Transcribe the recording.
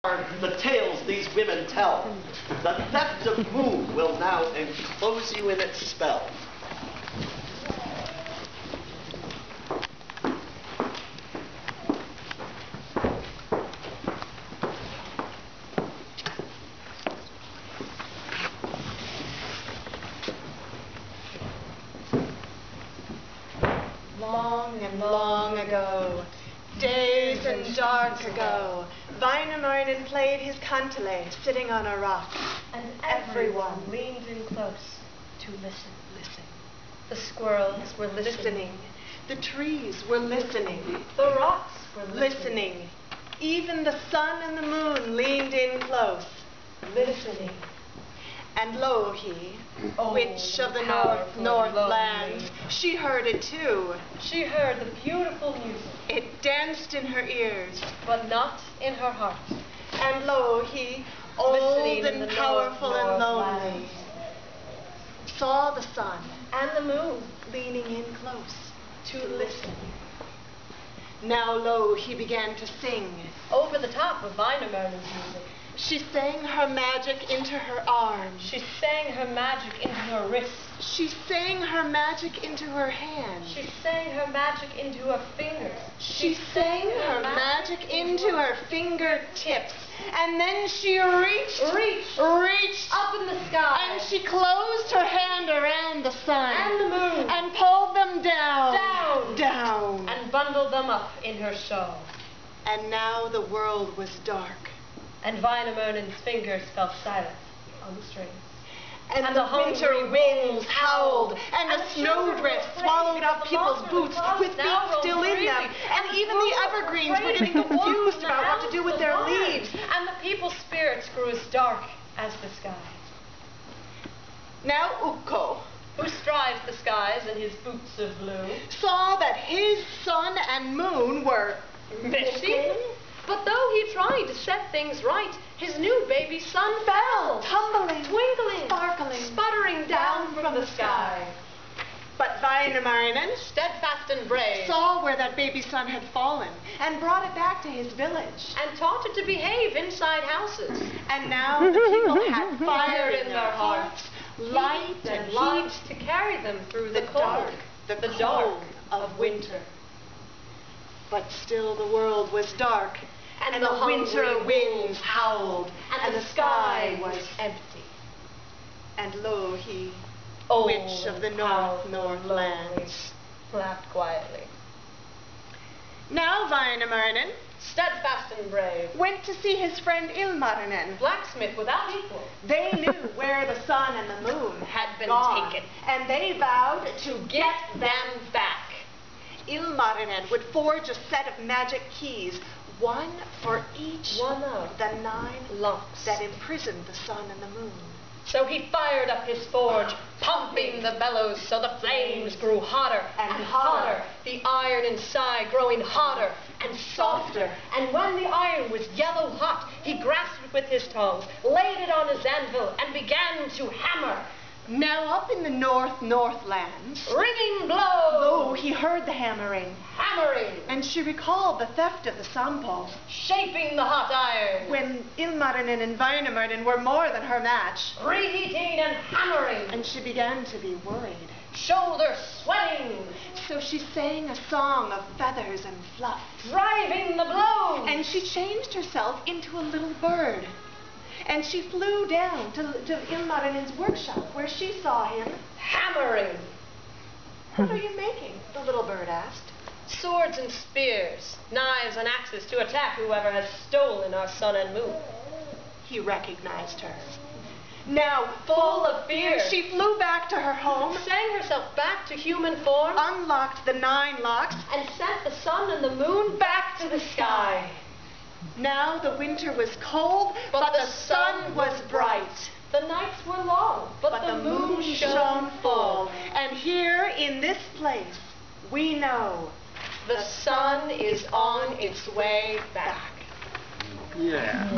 The tales these women tell. The theft of moon will now enclose you in its spell. Long and long ago, days and dark ago, Wainamoinen played his kantele sitting on a rock, and everyone leaned in close to listen. The squirrels were listening, the trees were listening, the rocks were listening, even the sun and the moon leaned in close, listening. And Louhi, witch of the Northlands, she heard it too. She heard the beautiful music. It danced in her ears, but not in her heart. And Louhi, old and powerful and lonely, saw the sun and the moon leaning in close to listen. Now Louhi began to sing over the top of Wainamoinen's music. She sang her magic into her arms. She sang her magic into her wrists. She sang her magic into her hands. She sang her magic into her fingers. She sang her magic into her fingertips. And then she reached up in the sky. And she closed her hand around the sun and the moon and pulled them down, and bundled them up in her shawl. And now the world was dark. And Wainamoinen's fingers fell silent on the strings. And the winter winds howled, and the snowdrift swallowed up people's boots with feet still in them, and even the evergreens were getting confused about what to do with their leaves, and the people's spirits grew as dark as the sky. Now Ukko, who strides the skies in his boots of blue, saw that his sun and moon were missing. But though he tried to set things right, his new baby sun fell, tumbling, twinkling, sparkling, sputtering down from the sky. But Wainamoinen, steadfast and brave, saw where that baby sun had fallen, and brought it back to his village, and taught it to behave inside houses. And now the people had fire in their hearts, light and heat to carry them through the cold, the dark of winter. But still the world was dark, and the winter winds howled, and the sky was empty. And Louhi, witch of the Northlands, laughed quietly. Now Wainamoinen, steadfast and brave, went to see his friend Ilmarinen, blacksmith without equal. They knew where the sun and the moon had been taken, and they vowed to get them back. Ilmarinen would forge a set of magic keys, one for each of the 9 locks that imprisoned the sun and the moon. So he fired up his forge, pumping the bellows so the flames grew hotter and hotter, the iron inside growing hotter and softer. And when the iron was yellow hot, he grasped it with his tongs, laid it on his anvil, and began to hammer. Now up in the Northlands, ringing blows, he heard the hammering, and she recalled the theft of the sampo, shaping the hot iron, when Ilmarinen and Wainamoinen were more than her match, reheating and hammering, and she began to be worried, shoulders sweating. So she sang a song of feathers and fluff, driving the blows, and she changed herself into a little bird. And she flew down to Ilmarinen's workshop, where she saw him hammering. What are you making? The little bird asked. Swords and spears, knives and axes to attack whoever has stolen our sun and moon. He recognized her. Now, full of fear, she flew back to her home, sang herself back to human form, unlocked the 9 locks, and sent the sun and the moon back to the sky. Now the winter was cold, but the sun was bright. The nights were long, but the moon shone full. And here in this place, we know the sun is on its way back. Yeah.